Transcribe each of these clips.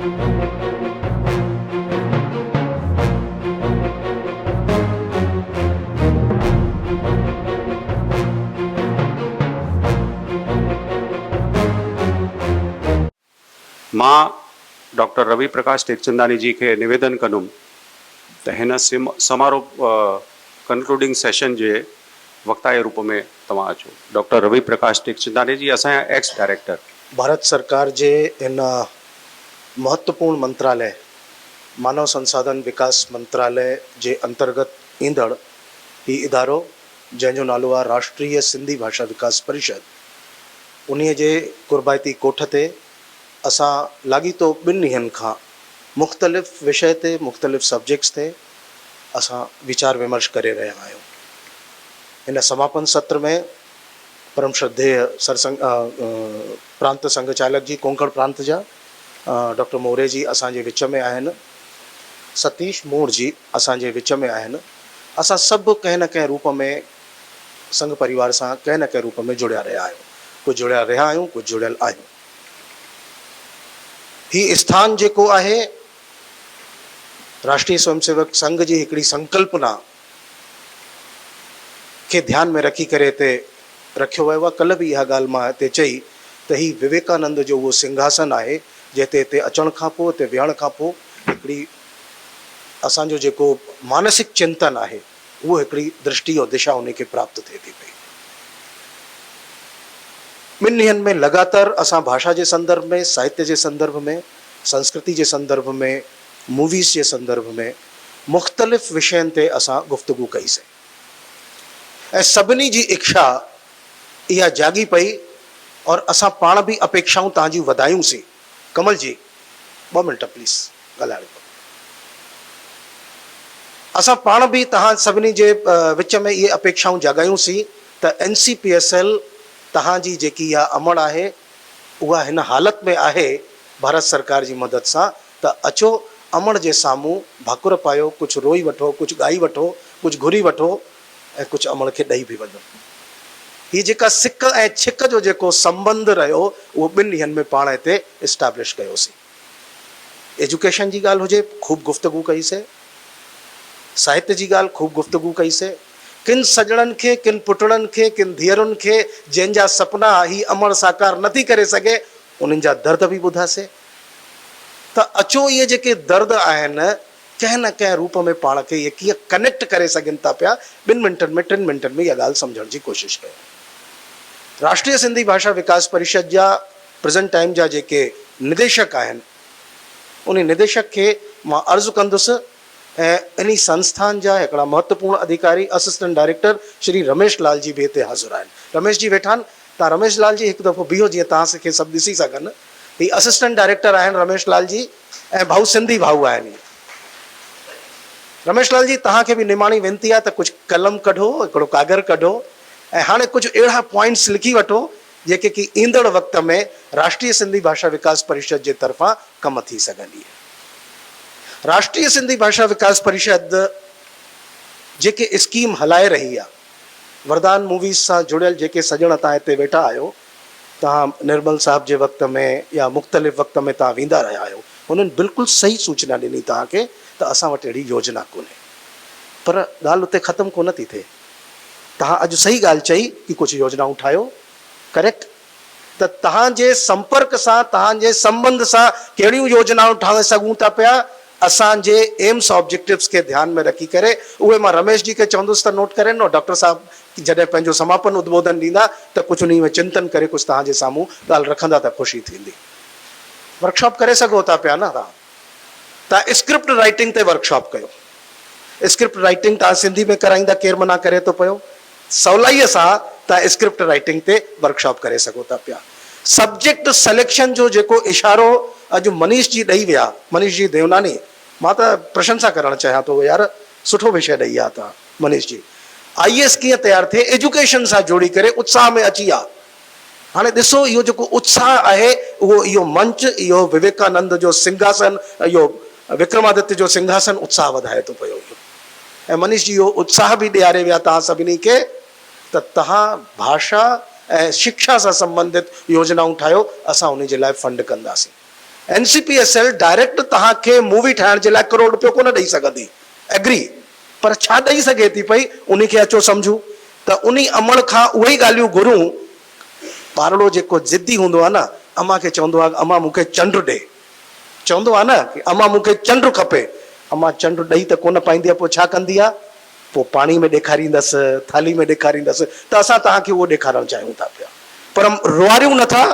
मां डॉक्टर रवि प्रकाश टेकचंदानी जी के निवेदन कंदुमि त हिन समारोह कंक्लूडिंग सेशन जे वक्ता जे रूप में तव्हां अचो। डॉक्टर रवि प्रकाश टेकचंदानी जी असांजा एक्स डायरेक्टर। भारत सरकार जे इन महत्वपूर्ण मंत्रालय मानव संसाधन विकास मंत्रालय जे अंतर्गत ईंदड़ ही इदारो जंहिंजो नालो आहे राष्ट्रीय सिंधी भाषा विकास परिषद, उन्हीअ जे कुर्बायती कोठ ते असां लाॻीतो 2 ॾींहंनि खां मुख़्तलिफ़ विषय ते मुख़्तलिफ़ सब्जेक्ट्स ते असां वीचार विमर्श करे रहिया आहियूं। हिन समापन सत्र में परम श्रद्धेय सरसंघ प्रांत संघ चालक जी कोंकण प्रांत जा डॉक्टर मोरे जी असांजे विच में आहिनि, सतीश मूर जी असांजे विच में आहिनि। असां सभु कंहिं न कंहिं रूप में संघ परिवार सां कंहिं न कंहिं रूप में जुड़िया रहिया आहियूं, कुझु जुड़िया रहिया आहियूं, कुझु जुड़ियल आहियूं। ही स्थान जेको आहे राष्ट्रीय स्वयंसेवक संघ जी हिकिड़ी संकल्पना खे ध्यान में रखी करे हिते रखियो वियो आहे। कल्ह बि इहा ॻाल्हि मां हिते चई त ही विवेकानंद जो उहो सिंघासन आहे जिते हिते अचण खां पोइ, हिते विहण खां पोइ हिकिड़ी असांजो जेको मानसिक चिंतन आहे उहो हिकिड़ी दृष्टि और दिशा उनखे प्राप्त थिए थी पई। 2 ॾींहंनि में लगातार असां भाषा जे संदर्भ में, साहित्य जे संदर्भ में, संस्कृति जे संदर्भ में, मूवीज़ जे संदर्भ में मुख़्तलिफ़ विषयनि ते असां गुफ़्तगू कईसीं ऐं सभिनी जी इच्छा इहा जागी पई और असां पाण बि अपेक्षाऊं तव्हांजी वधायूंसीं। कमल जी 2 मिंट प्लीज़ ॻाल्हाइण। असां पाण बि तव्हां सभिनी जे विच में इहे अपेक्षाऊं जगायूंसीं त NCPSL तव्हांजी जेकी इहा अमड़ आहे उहा हिन हालत में आहे भारत सरकार जी मदद सां त अचो अमड़ जे साम्हूं भाकुर पायो, कुझु रोई वठो, कुझु ॻाई वठो, कुझु घुरी वठो ऐं कुझु अमड़ खे ॾेई बि वञो। हीअ जेका सिक ऐं छिक जो जेको संबंध रहियो उहो 2 ॾींहंनि में पाण हिते इस्टेब्लिश कयोसीं। एजुकेशन जी ॻाल्हि हुजे, ख़ूब गुफ़्तगू कईसीं। साहित्य जी ॻाल्हि ख़ूब गुफ़्तगू कईसीं। किन सजणनि खे, किन पुटड़नि खे, किन धीअरुनि खे जंहिंजा सपना ही अमड़ साकार नथी करे सघे उन्हनि जा दर्द बि ॿुधासीं। त अचो इहे जेके दर्द आहिनि कंहिं न कंहिं रूप में पाण खे इहे कीअं कनेक्ट करे सघनि था पिया, 2 मिंटनि में 3 मिंटनि में इहा ॻाल्हि सम्झण जी कोशिशि कयो। राष्ट्रीय सिंधी भाषा विकास परिषद जा प्रेज़ेंट टाइम जा जेके निदेशक आहिनि उन निदेशक खे मां अर्ज़ु कंदुसि ऐं इन संस्थान जा हिकिड़ा महत्वपूर्ण अधिकारी असिस्टेंट डायरेक्टर श्री रमेश लाल जी बि हिते हाज़िर आहिनि। रमेश जी वेठा आहिनि, तव्हां रमेश लाल जी हिकु दफ़ो बीहो जीअं तव्हां खे सभु ॾिसी सघनि। ही असिस्टेंट डायरेक्टर आहिनि रमेश लाल जी ऐं भाऊ सिंधी भाऊ आहिनि। रमेश लाल जी तव्हांखे बि निमाणी वेनिती आहे त कुझु कलम कढो, हिकिड़ो कागर कढो ऐं हाणे कुझु अहिड़ा पॉइंट्स लिखी वठो जेके कि ईंदड़ वक़्त में राष्ट्रीय सिंधी भाषा विकास परिषद जे तरफ़ां कमु थी सघंदी आहे। राष्ट्रीय सिंधी भाषा विकास परिषद जेके स्कीम हलाए रही आहे, वरदान मूवीज़ सां जुड़ियल जेके सजण तव्हां हिते वेठा आहियो, तव्हां निर्मल साहब जे वक़्त में या मुख़्तलिफ़ वक़्त में तव्हां वेंदा रहिया आहियो, उन्हनि बिल्कुलु सही सूचना ॾिनी तव्हांखे त असां वटि अहिड़ी योजना कोन्हे। पर ॻाल्हि उते ख़तमु कोन थी थिए। तव्हां अॼु सही ॻाल्हि चई कि कुझु योजनाऊं ठाहियो, करेक्ट। त तव्हांजे संपर्क सां, तव्हांजे संबंध सां कहिड़ियूं योजनाऊं ठाहे सघूं था पिया, असांजे एम्स ऑब्जेक्टिव्स के ध्यान में रखी करे उहे मां रमेश जी के चवंदुसि त नोट करे। डॉक्टर साहब जॾहिं पंहिंजो समापन उद्बोधन ॾींदा त कुझु उन में चिंतन करे कुझु तव्हांजे साम्हूं ॻाल्हि रखंदा त ख़ुशी थींदी। वर्कशॉप करे सघो था पिया न तव्हां स्क्रिप्ट राइटिंग ते वर्कशॉप कयो। स्क्रिप्ट राइटिंग तव्हां सिंधी में कराईंदा, केरु मना करे थो पियो। सवलाईअ सां तव्हां स्क्रिप्ट राइटिंग ते वर्कशॉप करे सघो था पिया। सब्जेक्ट सिलेक्शन जो जेको इशारो अॼु मनीष जी ॾेई विया, मनीष जी देवनानी, मां त प्रशंसा करणु चाहियां थो यार, सुठो विषय ॾेई आहे तव्हां मनीष जी। IAS कीअं तयारु थिए, एजुकेशन सां जोड़ी करे उत्साह में अची आहे। हाणे ॾिसो इहो जेको उत्साह आहे उहो इहो मंच, इहो विवेकानंद जो सिंघासन, इहो विक्रमादित्य जो सिंघासन उत्साह वधाए थो पियो। ऐं मनीष जी इहो उत्साह बि ॾियारे विया तव्हां सभिनी खे त तव्हां भाषा ऐं शिक्षा सां संबंधित योजनाऊं ठाहियो, असां उन जे लाइ फंड कंदासीं। एनसीपीएसएल डायरेक्ट तव्हांखे मूवी ठाहिण जे लाइ करोड़ रुपयो कोन ॾेई सघंदी, एग्री, पर छा ॾेई सघे थी पई, उन खे अचो सम्झूं त उन अमड़ खां उहे ई ॻाल्हियूं घुरूं। पारड़ो जेको ज़िदी हूंदो आहे न, अम्मा खे चवंदो आहे अम्मा मूंखे चंड ॾे, चवंदो आहे न कि अम्मा मूंखे चंड खपे, अम्मा चंड ॾेई त कोन पाईंदी आहे, पोइ छा कंदी आहे, पोइ पाणी में ॾेखारींदसि, थाली में ॾेखारींदसि। त असां तव्हांखे उहो ॾेखारणु चाहियूं था पिया, पर रुआरियूं नथा,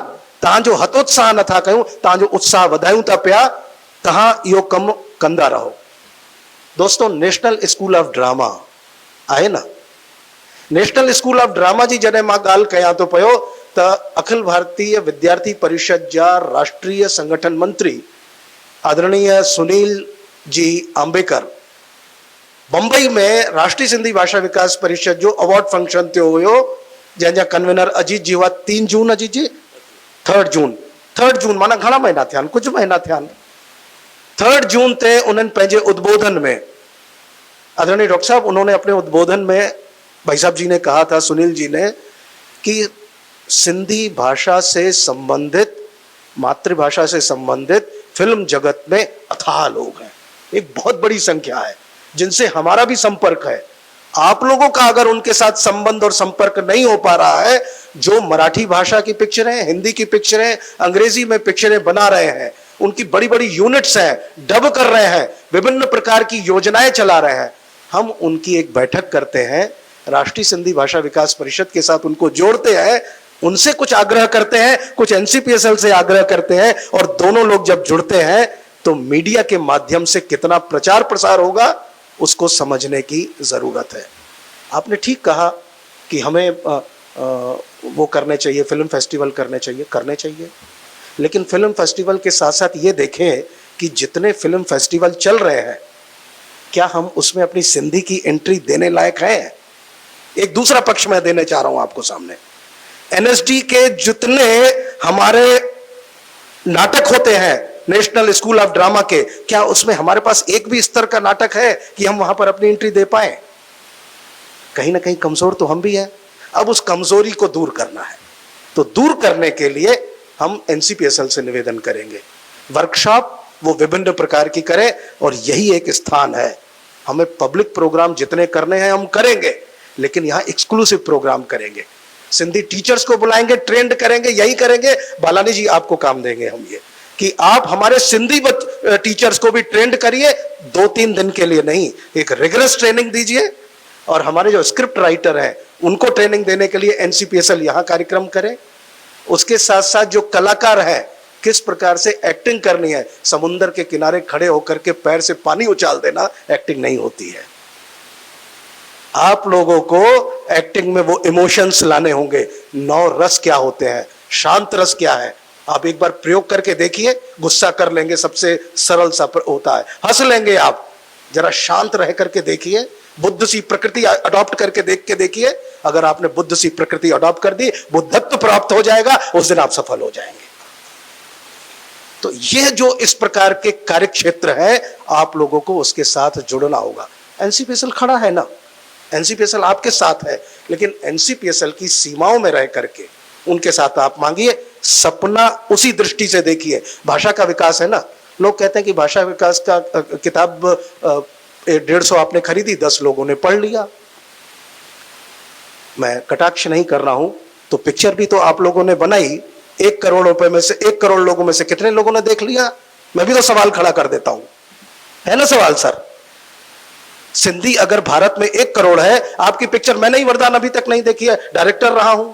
तव्हांजो हतोत्साह नथा कयूं, तव्हांजो उत्साह वधायूं था पिया। तव्हां इहो कमु कंदा रहो। दोस्तों, नेशनल स्कूल ऑफ ड्रामा आहे न, नेशनल स्कूल ऑफ ड्रामा जी जॾहिं मां ॻाल्हि कयां थो पियो त अखिल भारतीय विद्यार्थी परिषद जा राष्ट्रीय संगठन मंत्री आदरणीय सुनील जी आंबेकर बंबई में राष्ट्रीय सिंधी भाषा विकास परिषद जो अवॉर्ड फंक्शन थियो हुयो, जंहिंजा कन्वीनर अजीत जी हुआ। 3 जून अजीत जी, 3 जून माना घणा महीना थिया आहिनि, कुझु महीना थिया आहिनि। 3 जून ते उन्हनि पंहिंजे उद्बोधन में, आदरणीय डॉक्टर साहब, उन्होंने अपने उद्बोधन में भाई साहब जी ने कहा था, सुनील जी ने, कि सिंधी भाषा से संबंधित, मातृभाषा से संबंधित फिल्म जगत में अथाह लोग हैं, एक बहुत बड़ी संख्या है जिनसे हमारा भी संपर्क है। आप लोगों का अगर उनके साथ संबंध और संपर्क नहीं हो पा रहा है, जो मराठी भाषा की पिक्चरें, हिंदी की पिक्चरें, अंग्रेजी में पिक्चरें बना रहे हैं, उनकी बड़ी बड़ी यूनिट्स हैं, डब कर रहे हैं, विभिन्न प्रकार की योजनाएं चला रहे हैं, हम उनकी एक बैठक करते हैं, राष्ट्रीय सिंधी भाषा विकास परिषद के साथ उनको जोड़ते हैं, उनसे कुछ आग्रह करते हैं, कुछ एनसीपीएसएल से आग्रह करते हैं, और दोनों लोग जब जुड़ते हैं तो मीडिया के माध्यम से कितना प्रचार प्रसार होगा उसको समझने की जरूरत है। आपने ठीक कहा कि हमें वो करने चाहिए, फिल्म फेस्टिवल करने चाहिए, लेकिन फिल्म फेस्टिवल के साथ साथ ये देखें कि जितने फिल्म फेस्टिवल चल रहे हैं, क्या हम उसमें अपनी सिंधी की एंट्री देने लायक हैं? एक दूसरा पक्ष मैं देने चाह रहा हूं आपको सामने। एनएसडी के जितने हमारे नाटक होते हैं नेशनल स्कूल ऑफ ड्रामा के, क्या उसमें हमारे पास एक भी स्तर का नाटक है कि हम वहां पर अपनी एंट्री दे पाए? कहीं ना कहीं कमजोर तो हम भी हैं। अब उस कमजोरी को दूर करना है, तो दूर करने के लिए हम एनसीपीएसएल से निवेदन करेंगे, वर्कशॉप वो विभिन्न प्रकार की करें, और यही एक स्थान है। हमें पब्लिक प्रोग्राम जितने करने हैं हम करेंगे, लेकिन यहाँ एक्सक्लूसिव प्रोग्राम करेंगे, सिंधी टीचर्स को बुलाएंगे, ट्रेंड करेंगे, यही करेंगे। बालानी जी आपको काम देंगे हम ये कि आप हमारे सिंधी टीचर्स को भी ट्रेंड करिए, 2-3 दिन के लिए नहीं, एक रिगरस ट्रेनिंग दीजिए, और हमारे जो स्क्रिप्ट राइटर हैं उनको ट्रेनिंग देने के लिए एनसीपीएसएल यहाँ कार्यक्रम करे। उसके साथ साथ जो कलाकार हैं, किस प्रकार से एक्टिंग करनी है, समुंदर के किनारे खड़े होकर के पैर से पानी उछाल देना एक्टिंग नहीं होती है। आप लोगों को एक्टिंग में वो इमोशंस लाने होंगे, 9 रस क्या होते हैं, शांत रस क्या है, आप एक बार प्रयोग करके देखिए। गुस्सा कर लेंगे, सबसे सरल सा होता है, हंस लेंगे आप, जरा शांत रह करके देखिए, बुद्ध सी प्रकृति अडॉप्ट करके देख के देखिए। अगर आपने बुद्ध सी प्रकृति अडॉप्ट कर दी, बुद्धत्व प्राप्त हो जाएगा, उस दिन आप सफल हो जाएंगे। तो यह जो इस प्रकार के कार्य क्षेत्र है, आप लोगों को उसके साथ जुड़ना होगा। एनसीपीएसएल खड़ा है ना, एनसीपीएसएल आपके साथ है, लेकिन एनसीपीएसएल की सीमाओं में रह करके उनके साथ आप मांगिए, सपना उसी दृष्टि से देखिए। भाषा का विकास है ना, लोग कहते हैं कि भाषा विकास का किताब 150 आपने खरीदी, 10 लोगों ने पढ़ लिया। मैं कटाक्ष नहीं कर रहा हूं, तो पिक्चर भी तो आप लोगों ने बनाई, 1 करोड़ रुपए में से 1 करोड़ लोगों में से कितने लोगों ने देख लिया? मैं भी तो सवाल खड़ा कर देता हूं, है ना सवाल सर? सिंधी अगर भारत में 1 करोड़ है, आपकी पिक्चर मैंने ही वरदान अभी तक नहीं देखी है, डायरेक्टर रहा हूं,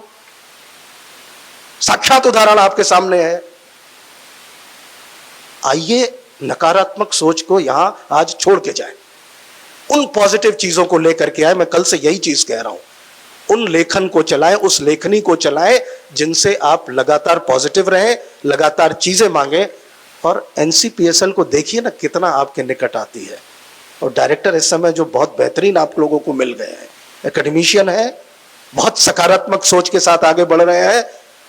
साक्षात उदाहरण आपके सामने है। आइए नकारात्मक सोच को यहां आज छोड़ के जाए, उन पॉजिटिव चीजों को लेकर के आए। मैं कल से यही चीज कह रहा हूं, उन लेखन को चलाएं, उस लेखनी को चलाएं जिनसे आप लगातार पॉजिटिव रहें, लगातार चीजें मांगे। और एनसीपीएसएल को देखिए ना कितना आपके निकट आती है, और डायरेक्टर इस समय जो बहुत बेहतरीन आप लोगों को मिल गए हैं, एकेडमिशियन है, बहुत सकारात्मक सोच के साथ आगे बढ़ रहे हैं।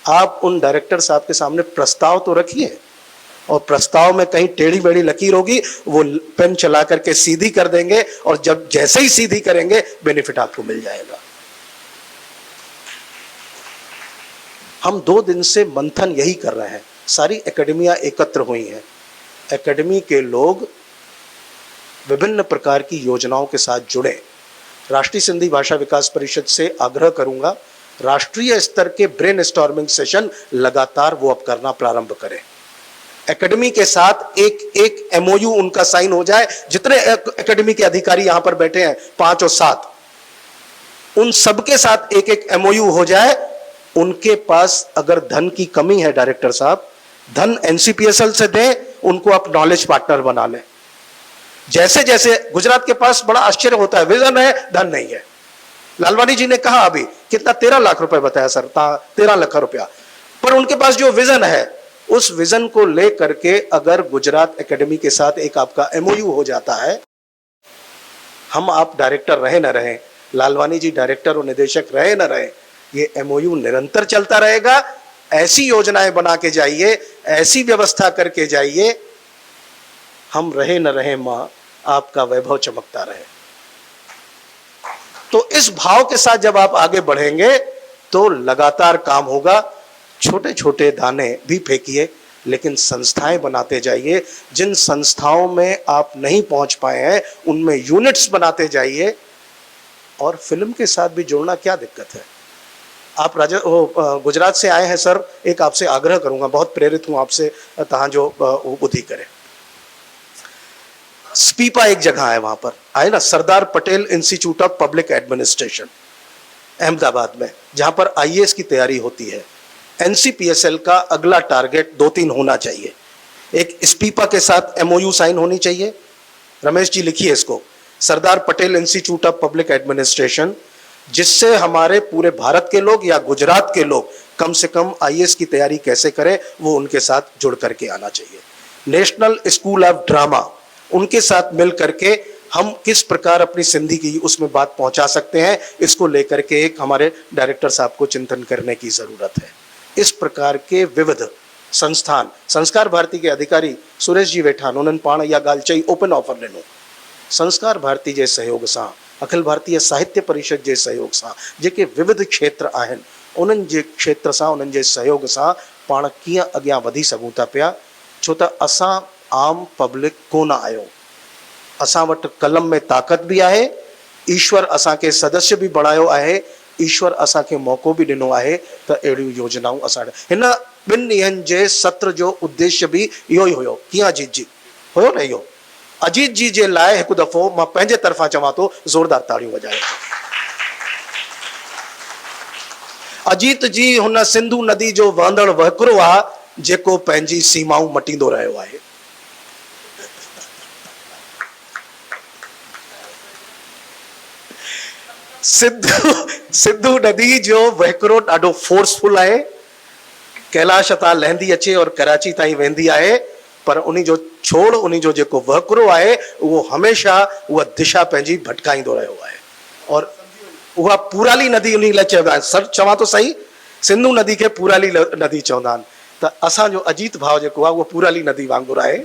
आप उन डायरेक्टर साहब के सामने प्रस्ताव तो रखिए, और प्रस्ताव में कहीं टेढ़ी मेढ़ी लकीर होगी, वो पेन चला करके सीधी कर देंगे, और जब जैसे ही सीधी करेंगे बेनिफिट आपको मिल जाएगा। हम 2 दिन से मंथन यही कर रहे हैं, सारी एकेडमियाँ एकत्र हुई हैं। एकेडमी के लोग विभिन्न प्रकार की योजनाओं के साथ जुड़े। राष्ट्रीय सिंधी भाषा विकास परिषद से आग्रह करूंगा, राष्ट्रीय स्तर के ब्रेन स्टॉर्मिंग सेशन लगातार वो अब करना प्रारंभ करें। एकेडमी के साथ एक एक एमओयू उनका साइन हो जाए। जितने एकेडमी के अधिकारी यहां पर बैठे हैं 5 और 7, उन सबके साथ एक एक एमओयू हो जाए। उनके पास अगर धन की कमी है डायरेक्टर साहब, धन एनसीपीएसएल से दें, उनको आप नॉलेज पार्टनर बना लें। जैसे जैसे गुजरात के पास बड़ा आश्चर्य होता है, विजन है, धन नहीं है। लालवानी जी ने कहा अभी कितना 13 लाख रुपए बताया सर, 13 लाख रुपया, पर उनके पास जो विजन है उस विजन को लेकर के अगर गुजरात एकेडमी के साथ एक आपका एमओयू हो जाता है, हम आप डायरेक्टर रहे न रहे, लालवानी जी डायरेक्टर और निदेशक रहे न रहे, ये एमओयू निरंतर चलता रहेगा। ऐसी योजनाएं बना के जाइए, ऐसी व्यवस्था करके जाइए, हम रहे न रहे मां, आपका वैभव चमकता रहे। तो इस भाव के साथ जब आप आगे बढ़ेंगे तो लगातार काम होगा। छोटे छोटे दाने भी फेंकिए, लेकिन संस्थाएं बनाते जाइए। जिन संस्थाओं में आप नहीं पहुंच पाए हैं उनमें यूनिट्स बनाते जाइए। और फिल्म के साथ भी जुड़ना क्या दिक्कत है। आप गुजरात से आए हैं सर, एक आपसे आग्रह करूंगा, बहुत प्रेरित हूं आपसे, तहां जो बुद्धि करे। स्पीपा एक जगह है, वहां पर आए ना, Sardar Patel institute of public administration Ahmedabad में, जहां पर आईएएस की तैयारी होती है। एनसीपीएसएल का अगला टारगेट 2-3 होना चाहिए। एक स्पीपा के साथ एमओयू साइन होनी चाहिए। रमेश जी लिखिए इसको, Sardar Patel institute of public administration, जिससे हमारे पूरे भारत के लोग या गुजरात के लोग कम से कम आईएएस की तैयारी कैसे करें, वो उनके साथ जुड़ करके आना चाहिए। नेशनल स्कूल ऑफ ड्रामा, उनके साथ मिल करके हम किस प्रकार अपनी सिंधी की उसमें बात पहुंचा सकते हैं, इसको लेकर के एक हमारे डायरेक्टर साहब को चिंतन करने की जरूरत है। इस प्रकार के विविध संस्थान, संस्कार भारती के अधिकारी सुरेश जी वेठा, उन्होंने पाण या गाल चई, ओपन ऑफर ॾिनो। संस्कार भारती जे सहयोग सां, अखिल भारतीय साहित्य परिषद जे सहयोग सां, जेके विविध क्षेत्र आहिनि, उन्हनि जे क्षेत्र सां, उन्हनि जे सहयोग सां पाण कीअं अॻियां वधी सघूं था पिया। छो त असां आम पब्लिक कोन आहियूं, असां वटि कलम में ताक़त बि आहे, ईश्वर असांखे सदस्य बि बणायो आहे, ईश्वर असांखे मौक़ो बि ॾिनो आहे त अहिड़ियूं योजनाऊं असां हिन 2 ॾींहंनि जे सत्र जो उद्देश्य बि इहो ई हुयो। कीअं अजीत जी हुयो न इहो, अजीत जी जे लाइ हिकु दफ़ो मां पंहिंजे तरफ़ां चवां थो, ज़ोरदार ताड़ियूं वॼायो। अजीत जी हुन सिंधु नदी जो वहंदड़ वहकिरो आहे जेको पंहिंजी सीमाऊं मटींदो रहियो आहे। सिंधु नदी जो वहकिरो ॾाढो फोर्सफुल आहे। कैलाश तां लहंदी अचे और कराची ताईं वेंदी आहे, पर उन जो छोड़, उन जो जेको वहकिरो आहे उहो हमेशा उहा दिशा पंहिंजी भटकाईंदो रहियो आहे। और उहा पूराली नदी उन लाइ चवंदा आहिनि, सर चवां थो सही, सिंधु नदी खे पूराली नदी चवंदा आहिनि। त असांजो अजीत भाउ जेको आहे उहो पूराली नदी वांगुरु आहे।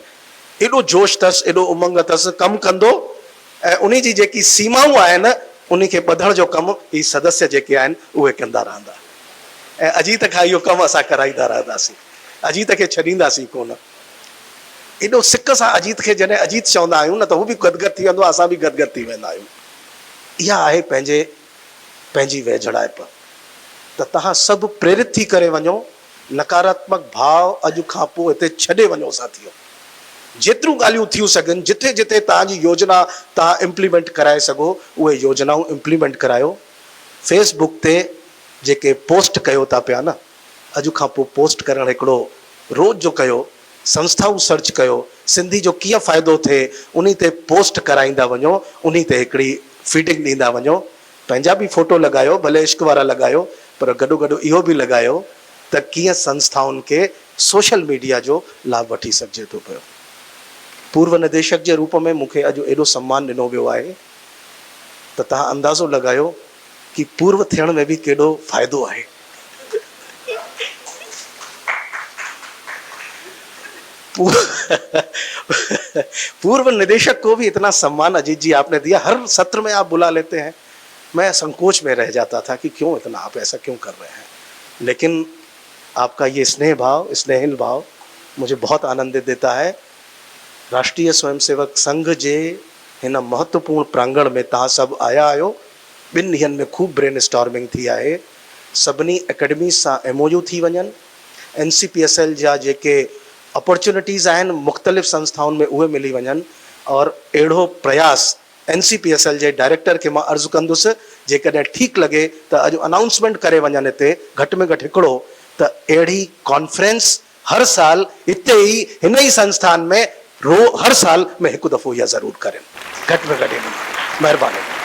एॾो जोश अथसि, एॾो उमंग अथसि, कमु कंदो, ऐं उन जी जेकी सीमाऊं आहिनि उन खे ॿधण जो कमु ही सदस्य जेके आहिनि उहे कंदा रहंदा। ऐं अजीत खां इहो कमु असां कराईंदा रहंदासीं, अजीत खे छॾींदासीं कोन। एॾो सिक सां अजीत खे जॾहिं अजीत चवंदा आहियूं न, त हू बि गदगद थी वेंदो, असां बि गदगद थी वेंदा आहियूं। इहा आहे पंहिंजी वेझड़ाइप। त तव्हां सभु प्रेरित थी करे वञो, नकारात्मक भाव अॼु खां पोइ हिते छॾे वञो साथियो। जेतिरियूं ॻाल्हियूं थियूं सघनि, जिथे जिथे तव्हांजी योजना तव्हां इम्प्लीमेंट कराए सघो, उहे योजनाऊं इम्प्लीमेंट करायो। फेसबुक ते जेके पोस्ट कयो था पिया न, अॼु खां पोइ पोस्ट करणु हिकिड़ो रोज़ जो कयो, संस्थाऊं सर्च कयो, सिंधी जो कीअं फ़ाइदो थिए, उन ते पोस्ट कराईंदा वञो, उन ते हिकिड़ी फीडिंग ॾींदा वञो। पंहिंजा बि फ़ोटो लॻायो, भले इश्क वारा लॻायो, पर गॾो गॾु इहो बि लॻायो त कीअं संस्थाउनि खे सोशल मीडिया जो लाभ वठी सघिजे थो पियो। पूर्व निदेशक जे रूप में मूंखे अॼु एॾो सम्मान ॾिनो वियो आहे त तव्हां अंदाज़ो लॻायो कि पूर्व थियण में भी केॾो फ़ाइदो आहे। पूर्व निदेशक को भी इतना सम्मान अजीत जी आपने दिया, हर सत्र में आप बुला लेते हैं। मैं संकोच में रह जाता था कि क्यों इतना, आप ऐसा क्यों कर रहे हैं, लेकिन आपका ये स्नेह भाव, स्नेहिल भाव मुझे बहुत आनंदित देता है। राष्ट्रीय स्वयंसेवक संघ जे हिन महत्वपूर्ण प्रांगण में तव्हां सभु आया आहियो। 2 ॾींहंनि में खूब ब्रेन स्टॉर्मिंग थी आहे। सभिनी एकेडमीज़ सां MOU थी वञनि। NCPSL जा जेके अपॉर्चुनिटीज़ आहिनि मुख़्तलिफ़ संस्थाउनि में उहे मिली वञनि और अहिड़ो प्रयास NCPSL जे डायरेक्टर खे मां अर्ज़ु कंदुसि जेकॾहिं ठीकु लॻे त अॼु अनाउंसमेंट करे वञनि हिते घटि में घटि हिकिड़ो त अहिड़ी कॉन्फ्रेंस हर साल हिते ई हिन ई संस्थान में हर साल में हिकु दफ़ो इहा ज़रूरु करें। घटि में घटि महिरबानी।